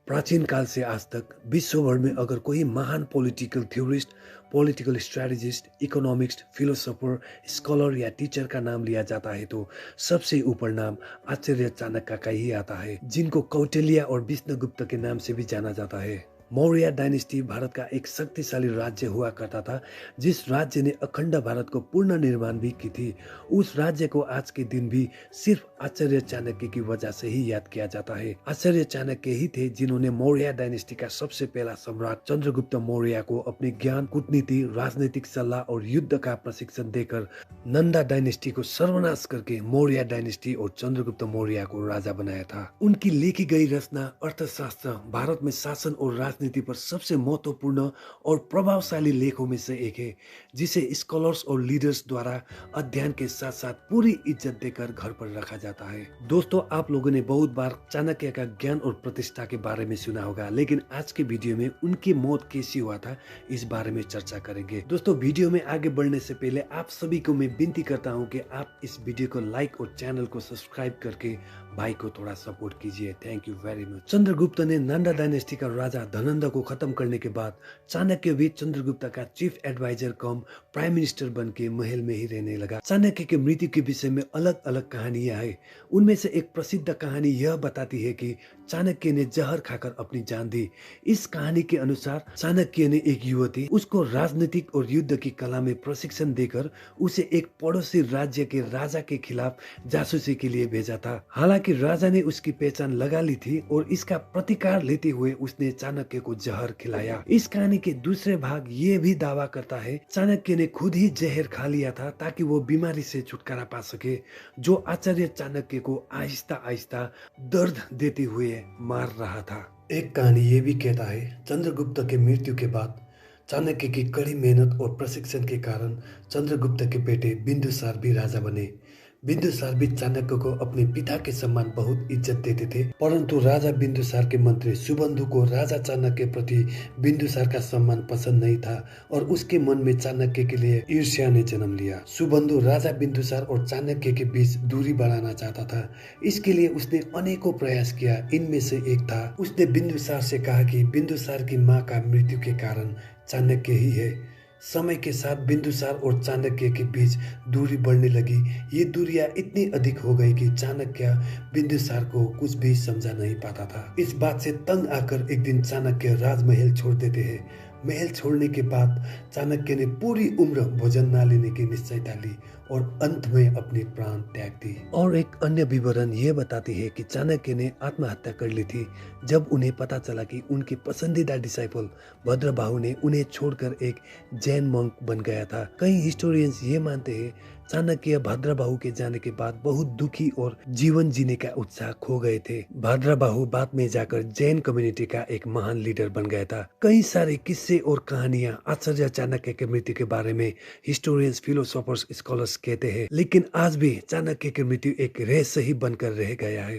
प्राचीन काल से आज तक विश्व भर में अगर कोई महान political theorist, political strategist, economist, philosopher, scholar या टीचर का नाम लिया जाता है तो सबसे ऊपर नाम आचार्य चाणक्य का ही आता है, जिनको कौटिल्य और विष्णुगुप्त के नाम से भी जाना जाता है। मौर्य डायनेस्टी भारत का एक शक्तिशाली राज्य हुआ करता था, जिस राज्य ने अखंड भारत को पूर्ण निर्माण भी की थी। उस राज्य को आज के दिन भी सिर्फ आचार्य चाणक्य की वजह से ही याद किया जाता है। आचार्य चाणक्य ही थे जिन्होंने मौर्य डायनेस्टी का सबसे पहला सम्राट चंद्रगुप्त मौर्य को अपने ज्ञान, कूटनीति, राजनीतिक सलाह और युद्ध का प्रशिक्षण देकर नंदा डायनेस्टी को सर्वनाश करके मौर्य डायनेस्टी और चंद्रगुप्त मौर्य को राजा बनाया था। उनकी लिखी गई रचना अर्थशास्त्र भारत में शासन और राजनीति पर सबसे महत्वपूर्ण और प्रभावशाली लेखों में से एक है, जिसे स्कॉलर्स और लीडर्स द्वारा अध्ययन के साथ साथ पूरी इज्जत देकर घर पर रखा जाता है। दोस्तों, आप लोगों ने बहुत बार चाणक्य का ज्ञान और प्रतिष्ठा के बारे में सुना होगा, लेकिन आज के वीडियो में उनकी मौत कैसी हुआ था इस बारे में चर्चा करेंगे। दोस्तों, वीडियो में आगे बढ़ने से पहले आप सभी को मैं विनती करता हूँ कि आप इस वीडियो को लाइक और चैनल को सब्सक्राइब करके भाई को थोड़ा सपोर्ट कीजिए। Thank you very much. Chandragupta ने नंदा डायनेस्टी का राजा धनंद को खत्म करने के बाद चाणक्य भी चंद्रगुप्त का चीफ एडवाइजर कम प्राइम मिनिस्टर बन के महल में ही रहने लगा। चाणक्य के मृत्यु के विषय में अलग अलग कहानियां हैं। उनमें से एक प्रसिद्ध कहानी यह बताती है कि चाणक्य ने जहर खाकर अपनी जान दी। इस कहानी के अनुसार चाणक्य ने एक युवती उसको राजनीतिक और युद्ध की कला में प्रशिक्षण देकर उसे एक पड़ोसी राज्य के राजा के खिलाफ जासूसी के लिए भेजा था। हालांकि राजा ने उसकी पहचान लगा ली थी और इसका प्रतिकार लेते हुए उसने चाणक्य को जहर खिलाया। इस कहानी के दूसरे भाग ये भी दावा करता है चाणक्य ने खुद ही जहर खा लिया था ताकि वो बीमारी से छुटकारा पा सके, जो आचार्य चाणक्य को आहिस्ता आहिस्ता दर्द देते हुए मार रहा था। एक कहानी ये भी कहता है चंद्रगुप्त के मृत्यु के बाद चाणक्य की कड़ी मेहनत और प्रशिक्षण के कारण चंद्रगुप्त के बेटे बिंदुसार भी राजा बने। बिंदुसार भी चाणक्य को अपने पिता के समान बहुत इज्जत देते थे, परंतु राजा बिंदुसार के मंत्री सुबंधु को राजा चाणक्य प्रति बिंदुसार का सम्मान पसंद नहीं था और उसके मन में चाणक्य के लिए ईर्ष्या ने जन्म लिया। सुबंधु राजा बिंदुसार और चाणक्य के बीच दूरी बढ़ाना चाहता था। इसके लिए उसने अनेकों प्रयास किया। इनमें से एक था, उसने बिंदुसार से कहा कि बिंदुसार की माँ का मृत्यु के कारण चाणक्य ही है। समय के साथ बिंदुसार और चाणक्य के बीच दूरी बढ़ने लगी। ये दूरियां इतनी अधिक हो गई कि चाणक्य बिंदुसार को कुछ भी समझा नहीं पाता था। इस बात से तंग आकर एक दिन चाणक्य राजमहल छोड़ देते हैं। महल छोड़ने के बाद चाणक्य ने पूरी उम्र भोजन न लेने की निश्चयता ली और अंत में अपने प्राण त्याग दी। और एक अन्य विवरण यह बताती है कि चाणक्य ने आत्महत्या कर ली थी जब उन्हें पता चला कि उनके पसंदीदा डिसाइपल भद्रबाहु ने उन्हें छोड़कर एक जैन मंक बन गया था। कई हिस्टोरियंस ये मानते हैं चाणक्य भद्रबाहु के जाने के बाद बहुत दुखी और जीवन जीने का उत्साह खो गए थे। भद्रबाहु बाद में जाकर जैन कम्युनिटी का एक महान लीडर बन गया था। कई सारे किस्से और कहानियां आचार्य चाणक्य के मृत्यु के बारे में हिस्टोरियंस, फिलोसोफर्स, स्कॉलर्स कहते हैं, लेकिन आज भी चाणक्य की मृत्यु एक रहस्य ही बनकर रह गया है।